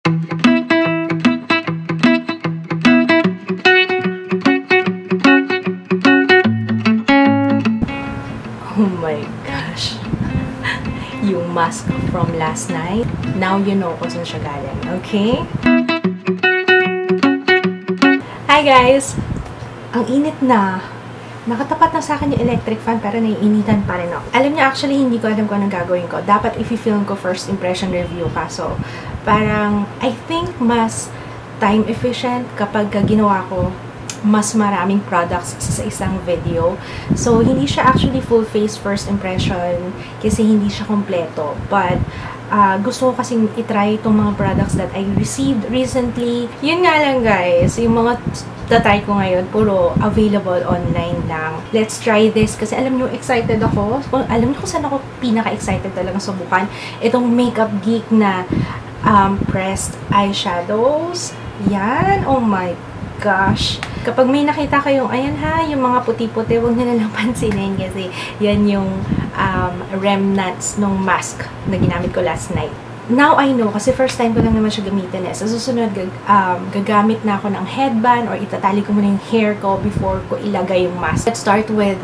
Oh my gosh. Yung mask from last night. Now you know kung saan siya galing. Okay? Hi guys! Ang init na. Nakatapat na sa akin yung electric fan pero naiinitan pa rin ako. Alam niyo, actually, hindi ko alam kung anong gagawin ko. Dapat i-film ko first impression review kaso parang I think mas time efficient kapag ginawa ko mas maraming products sa isang video. So, hindi siya actually full face first impression kasi hindi siya kompleto. But, gusto ko kasing itry itong mga products that I received recently. Yun nga lang guys, yung mga tatry ko ngayon, puro available online lang. Let's try this kasi alam nyo, excited ako. Alam nyo kung saan ako pinaka-excited talaga subukan. Itong Makeup Geek na pressed eyeshadows. Yan, oh my gosh. Kapag may nakita kayong, ayan ha, yung mga puti-puti, huwag nyo nalang pansinin kasi yan yung remnants ng mask na ginamit ko last night. Now I know, kasi first time ko lang naman siya gamitin eh. Sa susunod, gagamit na ako ng headband or itatali ko muna yung hair ko before ko ilagay yung mask. Let's start with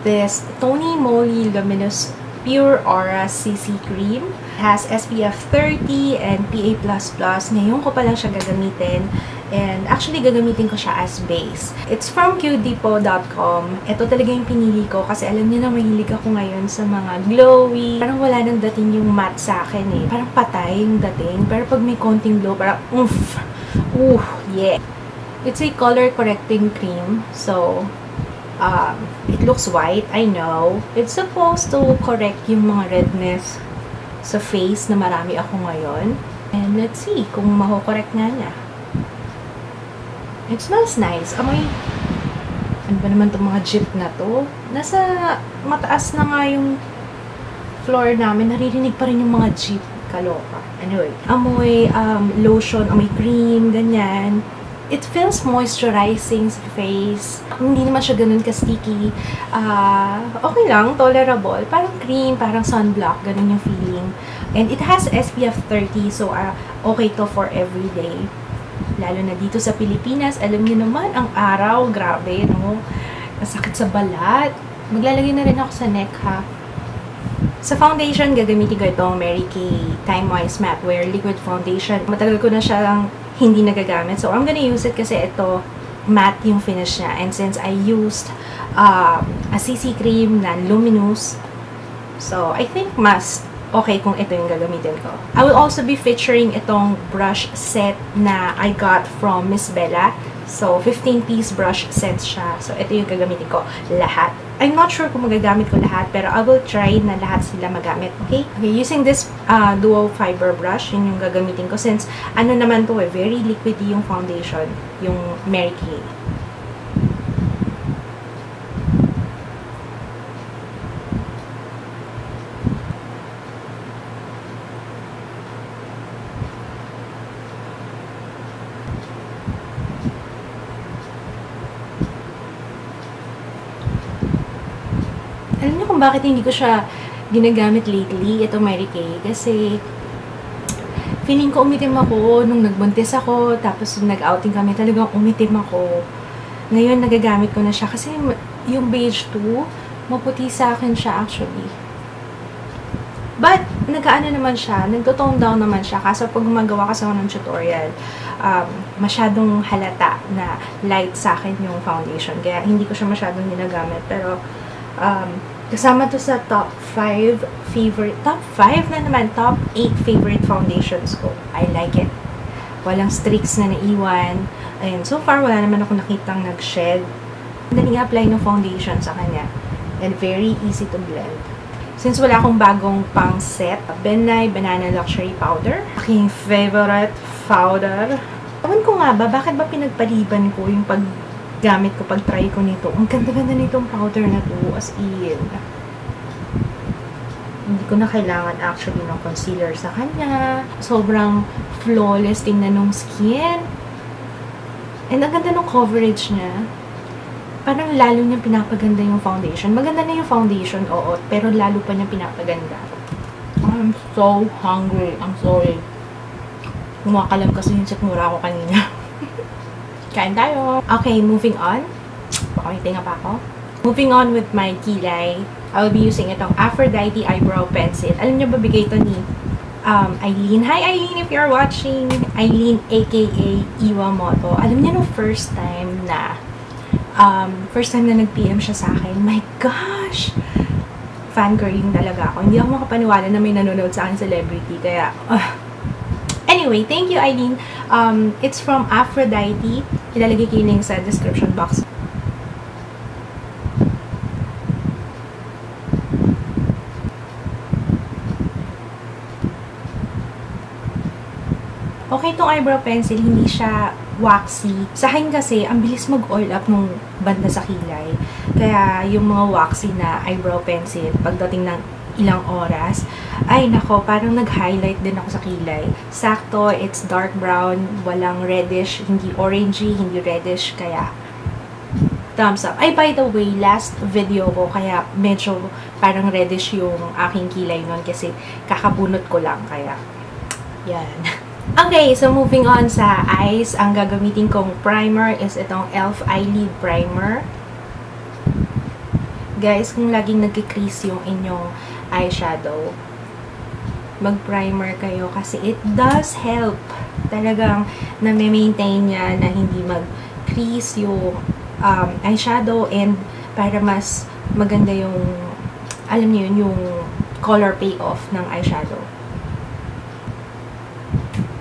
this Tony Moly Luminous Pure Aura CC Cream. It has SPF 30 and PA++. Ngayon ko pa lang siya gagamitin. And actually, gagamitin ko siya as base. It's from QDepot.com. Ito talaga yung pinili ko kasi alam niyo na mahilig ako ngayon sa mga glowy. Parang wala nang dating yung matte sa akin eh. Parang patay yung dating. Pero pag may konting glow, parang oof! Ooh, yeah! It's a color correcting cream. So, it looks white, I know. It's supposed to correct yung mga redness sa face na marami ako ngayon. And let's see kung makokorrect nga niya. It smells nice. Amoy, ano ba naman itong mga jeep na to? Nasa mataas na nga yung floor namin. Naririnig pa rin yung mga jeep. Kaloka. Anyway, amoy lotion, amoy cream, ganyan. It feels moisturizing sa face. Hindi naman siya ganun ka-sticky. Okay lang, tolerable. Parang cream, parang sunblock. Ganun yung feeling. And it has SPF 30, so okay to for everyday. Lalo na dito sa Pilipinas, alam niyo naman, ang araw, grabe, no? Masakit sa balat. Maglalagay na rin ako sa neck, ha? Sa foundation, gagamitin ko itong Mary Kay Time Wise Matte Wear Liquid Foundation. Matagal ko na siyang hindi nagagamit. So, I'm gonna use it kasi ito, matte yung finish niya. And since I used a CC cream na luminous, so, I think mas okay kung ito yung gagamitin ko. I will also be featuring itong brush set na I got from Miss Bella. So, 15-piece brush set siya. So, ito yung gagamitin ko lahat. I'm not sure kung magagamit ko lahat, pero I will try na lahat sila magamit. Okay? Okay, using this duo fiber brush, yun yung gagamitin ko. Since, ano naman to eh, very liquidy yung foundation, yung Mary Kay. Alam niyo kung bakit hindi ko siya ginagamit lately, ito Mary Kay, kasi feeling ko umitim ako nung nagbuntis ako, tapos nag-outing kami, talagang umitim ako. Ngayon, nagagamit ko na siya, kasi yung beige 2, maputi sa akin siya actually. But, nag-ano naman siya, nagto-tone down naman siya, kaso pag gumagawa kasi ako ng tutorial, masyadong halata na light sa akin yung foundation, kaya hindi ko siya masyadong ginagamit, pero kasama to sa top 5 na naman, top 8 favorite foundations ko. I like it. Walang streaks na naiwan. Ayan, so far, wala naman ako nakitang nag-shed. Daling apply ng foundation sa kanya. And very easy to blend. Since wala akong bagong pang set, Benay Banana Luxury Powder. Aking favorite powder. Ewan ko nga ba, bakit ba pinagpaliban ko yung gamit ko pag try ko nito. Ang ganda-ganda nitong powder na to, as in. Hindi ko na kailangan actually ng concealer sa kanya. Sobrang flawless tingnan ng skin. And ang ganda ng coverage niya. Parang lalo niyang pinapaganda yung foundation. Maganda na yung foundation, oo, pero lalo pa niyang pinapaganda. I'm so hungry. I'm sorry. Kumakalam kasi yung sikmura ko kanina. Kain tayo! Okay, moving on. Baka may tinga pa ako. Moving on with my kilay. I will be using itong Aphrodite Eyebrow Pencil. Alam niyo ba, bigay ito ni Eileen. Hi Eileen, if you're watching. Eileen aka Iwamoto. Alam niyo no, first time na nag-PM siya sa akin. My gosh! Fangirling talaga ako. Hindi ako makapaniwala na may nanonood sa akin celebrity. Kaya, anyway, thank you Eileen. It's from Aphrodite. Ilalagay ko yung link sa description box. Okay, itong eyebrow pencil, hindi siya waxy. Sa akin kasi, ang bilis mag-oil up nung banda sa kilay. Kaya, yung mga waxy na eyebrow pencil, pagdating ng ilang oras, ay nako, parang nag-highlight din ako sa kilay. Sakto, it's dark brown, walang reddish, hindi orangey, hindi reddish, kaya thumbs up. Ay, by the way, last video ko, kaya medyo parang reddish yung aking kilay nun kasi kakabunot ko lang, kaya yan. Okay, so moving on sa eyes, ang gagamitin kong primer is itong e.l.f. Eyelid Primer. Guys, kung laging nagkikrease yung inyong eyeshadow, mag-primer kayo kasi it does help. Talagang na-maintain niya na hindi mag-crease yung eyeshadow and para mas maganda yung, alam niyo yun, yung color payoff ng eyeshadow.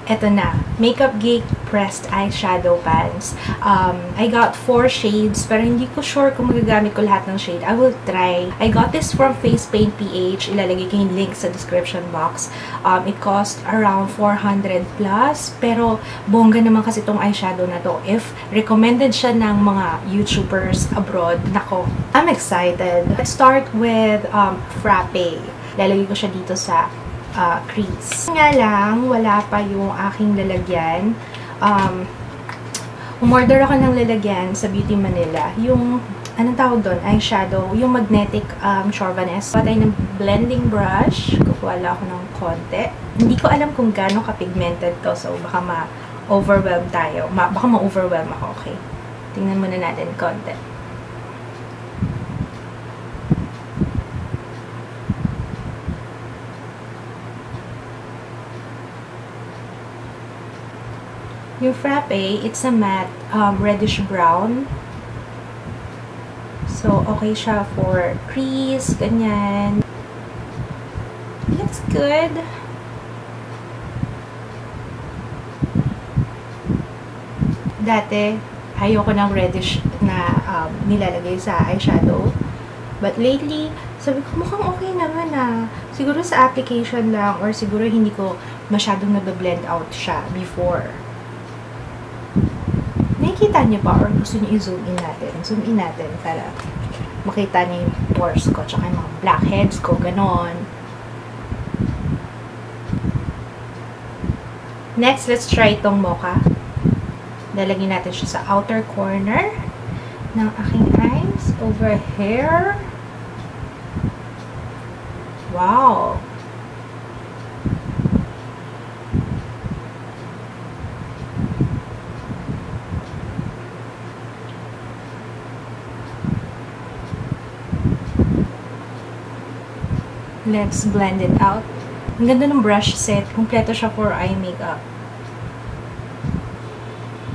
Eto na, Makeup Geek Pressed Eyeshadow Pans. I got 4 shades, pero hindi ko sure kung magagamit ko lahat ng shade. I will try. I got this from Face Paint PH. Ilalagay ko yung link sa description box. It cost around 400 plus, pero bongga naman kasi itong eyeshadow na to. If recommended siya ng mga YouTubers abroad, nako, I'm excited. Let's start with Frappe. Ilalagay ko siya dito sa crease. Nga lang, wala pa yung aking lalagyan. Umorder ako ng lalagyan sa Beauty Manila. Yung, anong tawag doon? Eyeshadow. Yung magnetic Chauvinist. Patay ng blending brush. Kukuha lang ako ng konti. Hindi ko alam kung gano'ng ka-pigmented to. So, baka ma-overwhelm tayo. Baka ma-overwhelm ako. Okay. Tingnan muna natin konti. Yung Frappe, it's a matte reddish brown. So, okay siya for crease, ganyan. Looks good. Dati, ayoko ng reddish na nilalagay sa eyeshadow. But lately, sabi ko, mukhang okay naman siguro sa application lang or siguro hindi ko masyadong nag-blend out siya before. Nakikita niyo ba or gusto niyo i-zoom in natin? Zoom in natin para makita niyo yung pores ko tsaka yung mga blackheads ko, ganon. Next, let's try itong mocha. Lalagyan natin siya sa outer corner ng aking eyes. Over here. Wow! Let's blend it out. Ang ganda ng brush set. Kompleto siya for eye makeup.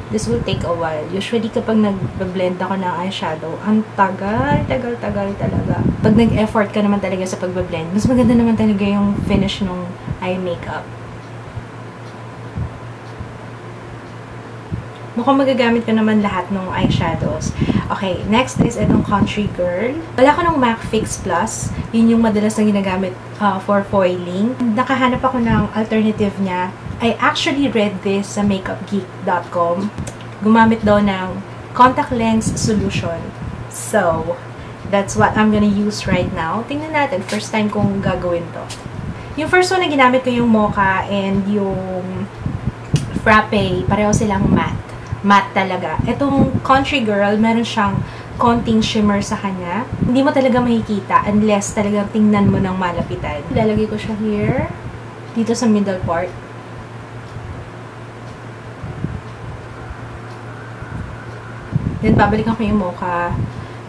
This will take a while. Usually, kapag nag-blend ako ng eyeshadow, ang tagal talaga. Pag nag-effort ka naman talaga sa pag-blend, mas maganda naman talaga yung finish ng eye makeup. Mukhang magagamit ko naman lahat ng eyeshadows. Okay, next is itong Country Girl. Wala ko ng MAC Fix Plus. Yun yung madalas na ginagamit for foiling. Nakahanap ako ng alternative niya. I actually read this sa makeupgeek.com. Gumamit daw ng contact lens solution. So, that's what I'm gonna use right now. Tingnan natin, first time kong gagawin to. Yung first one na ginamit ko yung Mocha and yung Frappe, pareho silang matte. Matte talaga. Itong Country Girl, meron siyang konting shimmer sa kanya. Hindi mo talaga makikita unless talagang tingnan mo ng malapitan. Lalagay ko siya here. Dito sa middle part. Then, babalikan ko yung mocha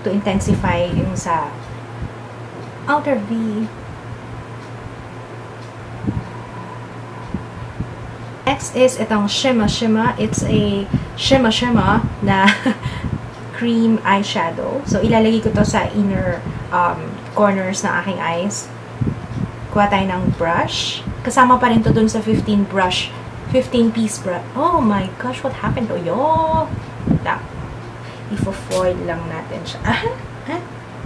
to intensify yung sa outer V. Next is itong Shimma Shimma. It's a Shimma Shimma na cream eyeshadow. So, ilalagay ko to sa inner corners ng aking eyes. Kuha tayo ng brush. Kasama pa rin to dun sa 15-piece brush. Oh my gosh, what happened to yo? Ifo-foil lang natin siya.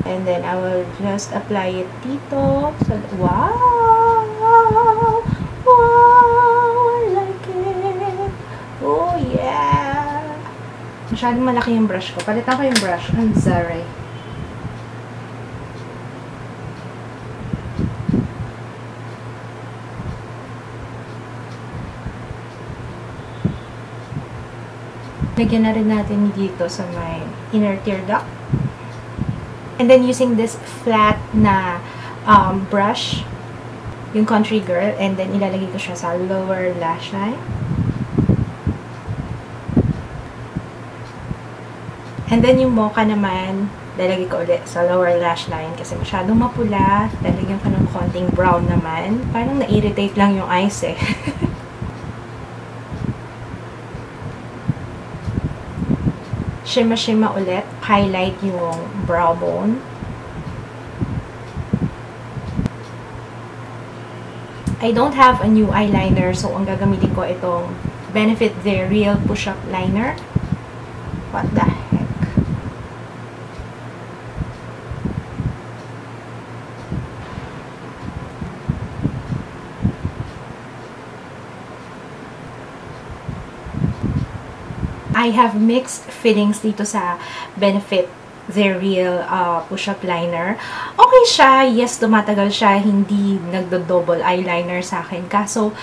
And then, I will just apply it dito. So, wow! Wow! I like it! Oh, yeah! Masyadong malaki yung brush ko. Palitan ko yung brush. I'm sorry. Lagyan na rin natin dito sa my inner tear duct. And then, using this flat na brush, yung Country Girl, and then ilalagay ko siya sa lower lash line. And then, yung mocha naman, lalagay ko ulit sa lower lash line kasi masyadong mapula. Lalagyan ko ng konting brown naman. Parang na-irritate lang yung eyes eh. Shimma-shimma ulit. Highlight yung brow bone. I don't have a new eyeliner, so ang gagamitin ko itong Benefit The Real Push-Up Liner. What the heck? I have mixed feelings dito sa Benefit The Real Push-Up Liner. Okay siya. Yes, tumatagal siya. Hindi nagdo-double eyeliner sa akin. Kaso,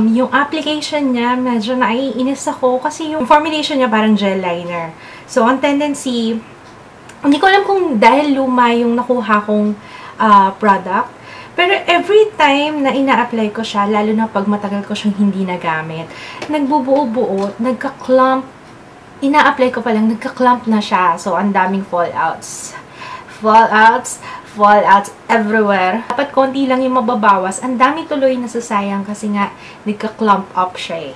yung application niya, medyo naiinis ako kasi yung formulation niya parang gel liner. So, ang tendency, hindi ko alam kung dahil luma yung nakuha kong product. Pero every time na ina-apply ko siya, lalo na pag matagal ko siyang hindi nagamit, nagbubuo-buo, nagka-clump, ina-apply ko pa lang, nagka-clump na siya. So, ang daming fallouts. Fallouts everywhere. Dapat konti lang yung mababawas. Ang dami tuloy nasasayang kasi nga, nagka-clump up siya eh.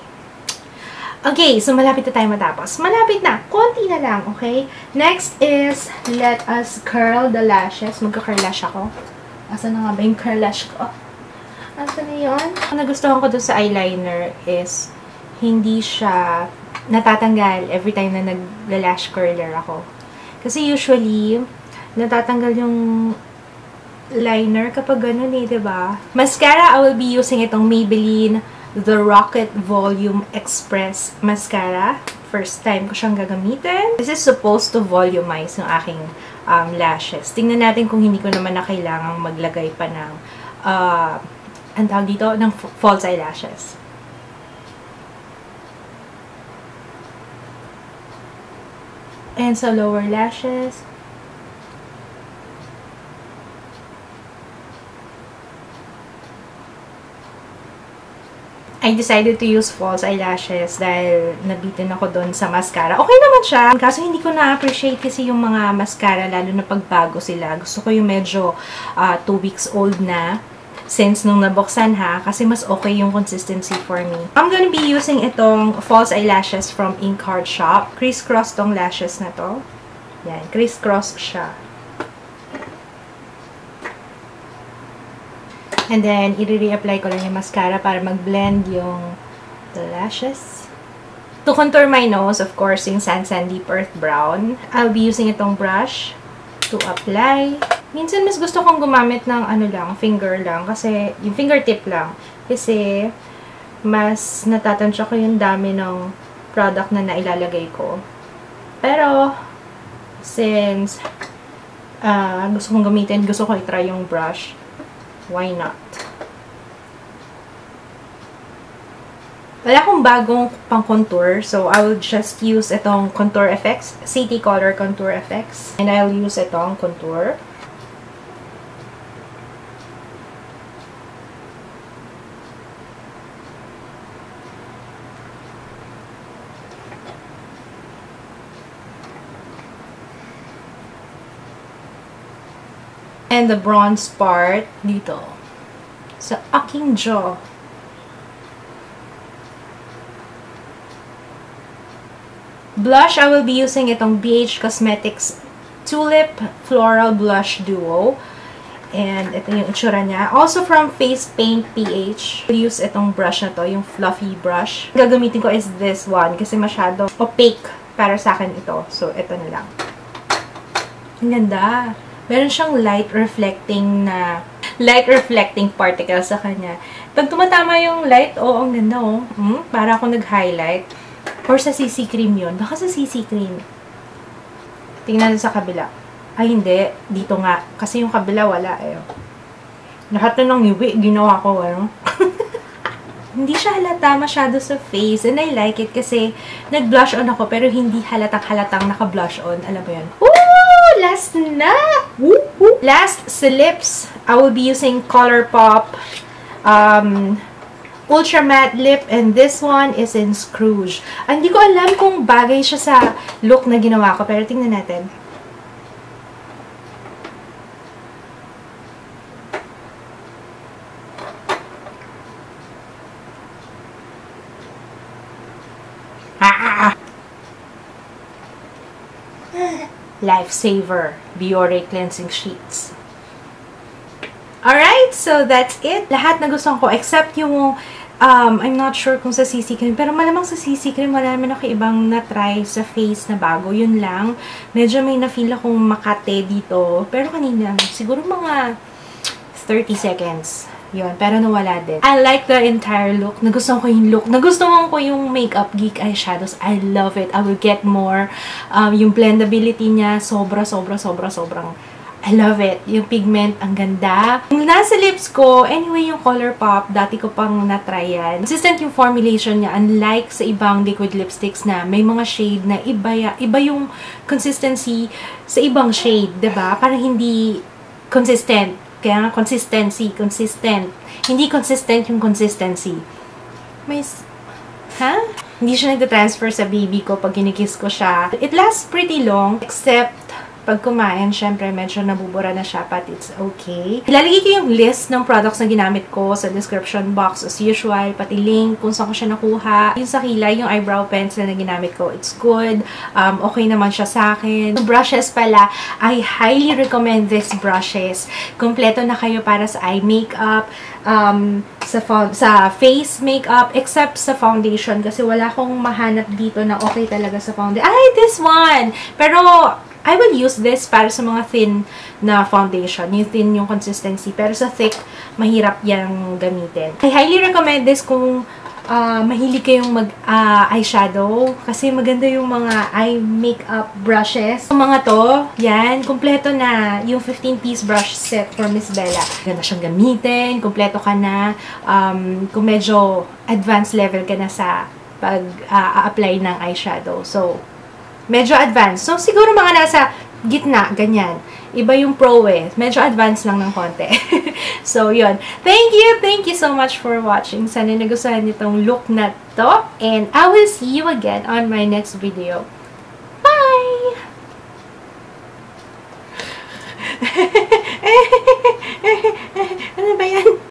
Okay, so malapit na tayo matapos. Malapit na. Konti na lang, okay? Next is, let us curl the lashes. Magka-curl lash ako. Asan na nga ba yung curl lash ko? Asan na yun? Ang nagustuhan ko dun sa eyeliner is hindi siya natatanggal every time na nag-lash curler ako. Kasi usually, natatanggal yung liner kapag ganun eh, diba? Mascara, I will be using itong Maybelline The Rocket Volume Express Mascara. First time ko siyang gagamitin. This is supposed to volumize yung aking lashes. Tingnan natin kung hindi ko naman na kailangang maglagay pa ng ang tawag dito, ng false eyelashes. And sa lower lashes, I decided to use false eyelashes dahil nabitin ako doon sa mascara. Okay naman siya. Kaso hindi ko na-appreciate kasi yung mga mascara, lalo na pagbago sila. Gusto ko yung medyo 2 weeks old na since nung nabuksan ha. Kasi mas okay yung consistency for me. I'm gonna be using itong false eyelashes from Ink Heart Shop. Criss-cross tong lashes na to. Yan, criss-cross siya. And then, i-re-apply ko lang yung mascara para mag-blend yung the lashes. To contour my nose, of course, yung Sansan Deep Earth Brown. I'll be using itong brush to apply. Minsan, mas gusto kong gumamit ng ano lang, finger lang. Kasi, yung fingertip lang. Kasi, mas natatansya ko yung dami ng product na nailalagay ko. Pero, since gusto kong gamitin, gusto ko i-try yung brush. Why not? Wala akong bagong pang-contour. So, I will just use itong Contour FX. City Color Contour FX. And I'll use itong contour. And the bronze part dito sa aking jaw. Blush, I will be using itong BH Cosmetics Tulip Floral Blush Duo. And ito yung itsura niya. Also from Face Paint PH. I'll use itong brush na to, yung fluffy brush. Gagamitin ko is this one kasi masyado opaque para sa akin ito. So, ito na lang. Ang ganda. Meron siyang light reflecting particle sa kanya. Pag tumatama yung light, ang ganda para ako nag-highlight. Or sa CC cream yun. Baka sa CC cream. Tingnan sa kabila. Ay, hindi. Dito nga. Kasi yung kabila wala. Lahat na ng iwi, ginawa ko, Hindi siya halata masyado sa face. And I like it kasi nag-blush on ako pero hindi halatang naka-blush on. Alam mo yun? Ooh! Last na! Woo! Last, sa lips, I will be using ColourPop Ultra Matte Lip, and this one is in Scrooge. Hindi ko alam kung bagay siya sa look na ginawa ko, pero tingnan natin. Lifesaver Biore Cleansing Sheets. Alright, so that's it. Lahat na gusto ko, except yung, I'm not sure kung sa CC cream, pero malamang sa CC cream, wala naman ako ibang na-try sa face na bago. Yun lang. Medyo may na-feel akong makate dito. Pero kanina, siguro mga 30 seconds. Yun, pero nawala din. I like the entire look. Nagustuhan ko yung look. Nagustuhan ko yung Makeup Geek eyeshadows. I love it. I will get more. Yung blendability niya, sobrang I love it. Yung pigment, ang ganda. Yung nasa lips ko, anyway, yung ColourPop, dati ko pang na-try yan. Consistent yung formulation niya, unlike sa ibang liquid lipsticks na may mga shade na iba yung consistency sa ibang shade, diba? Parang hindi consistent. Kaya nga, consistent. Hindi consistent yung consistency. Hindi siya nagta-transfer sa baby ko pag kinikiss ko siya. It lasts pretty long, except pag kumain, syempre, medyo nabubura na siya, but it's okay. Ilalagay ko yung list ng products na ginamit ko sa description box as usual, pati link kung saan ko siya nakuha. Yung sa kilay, yung eyebrow pencil na ginamit ko, it's good. Okay naman siya sa akin. Yung brushes pala, I highly recommend these brushes. Kompleto na kayo para sa eye makeup, sa face makeup, except sa foundation, kasi wala akong mahanap dito na okay talaga sa foundation. Ay, this one! Pero, I will use this para sa mga thin na foundation. Yung thin yung consistency. Pero sa thick, mahirap yung gamitin. I highly recommend this kung mahilig kayong mag-eyeshadow. Kasi maganda yung mga eye makeup brushes. Yung mga to, yan, kumpleto na yung 15-piece brush set for Miss Bella. Ganda siyang gamitin, kumpleto ka na. Kung medyo advanced level ka na sa pag-apply ng eyeshadow. So, medyo advanced. So, siguro mga nasa gitna, ganyan. Iba yung pro Medyo advanced lang ng konti. So, yun. Thank you so much for watching. Sana nagustuhan nitong look na to. And I will see you again on my next video. Bye! Ano ba yan?